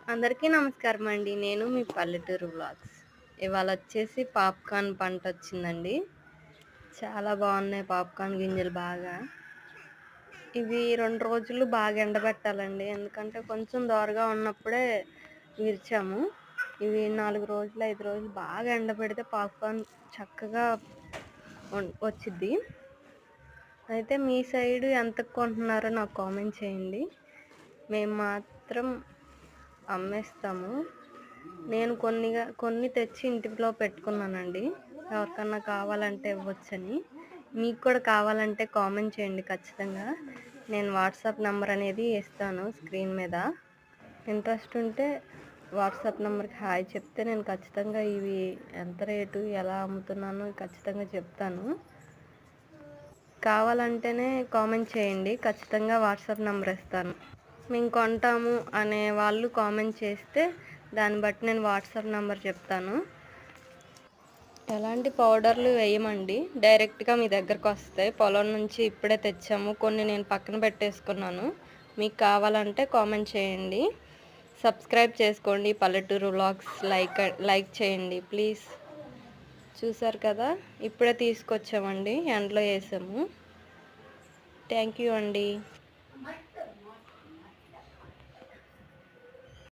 అందరికీ నమస్కారం అండి. నేను మీ పల్లెటూరు వ్లాగ్స్. ఇవాళ వచ్చేసి పాప్‌కార్న్ పంటొచ్చిందండి. చాలా బాగున్నాయి పాప్‌కార్న్ గింజలు బాగా. ఇవి 2 రోజులు బాగా ఎండబెట్టాలండి. ఎందుకంటే కొంచెం దోరగా ఉన్నప్పుడే విరిచాము. ఇవి 4 రోజులు, 5 రోజులు బాగా ఎండబెడితే పాప్‌కార్న్ చక్కగా వచ్చిద్ది. అయితే మీ సైడు ఎంతకు కొంటున్నారో నాకు కామెంట్ చేయండి. మేము మాత్రం అమ్మేస్తాము. నేను కొన్ని తెచ్చి ఇంటిలో పెట్టుకున్నానండి. ఎవరికన్నా కావాలంటే ఇవ్వొచ్చని. మీకు కూడా కావాలంటే కామెంట్ చేయండి ఖచ్చితంగా. నేను వాట్సాప్ నంబర్ అనేది ఇస్తాను స్క్రీన్ మీద. ఇంట్రెస్ట్ ఉంటే వాట్సాప్ నంబర్‌కి హాయ్ చెప్తే నేను ఖచ్చితంగా ఇవి ఎంత రేటు, ఎలా అమ్ముతున్నానో ఖచ్చితంగా చెప్తాను. కావాలంటేనే కామెంట్ చేయండి. ఖచ్చితంగా వాట్సాప్ నంబర్ ఇస్తాను. మేము కొంటాము అనే వాళ్ళు కామెంట్ చేస్తే దాన్ని బట్టి నేను వాట్సాప్ నంబర్ చెప్తాను. ఎలాంటి పౌడర్లు వేయమండి. డైరెక్ట్‌గా మీ దగ్గరకు వస్తాయి. పొలం నుంచి ఇప్పుడే తెచ్చాము. కొన్ని నేను పక్కన పెట్టేసుకున్నాను. మీకు కావాలంటే కామెంట్ చేయండి. సబ్స్క్రైబ్ చేసుకోండి పల్లెటూరు వ్లాగ్స్. లైక్ చేయండి ప్లీజ్. చూసారు కదా, ఇప్పుడే తీసుకొచ్చామండి, ఎండలో వేసాము. థ్యాంక్ యూ అండి.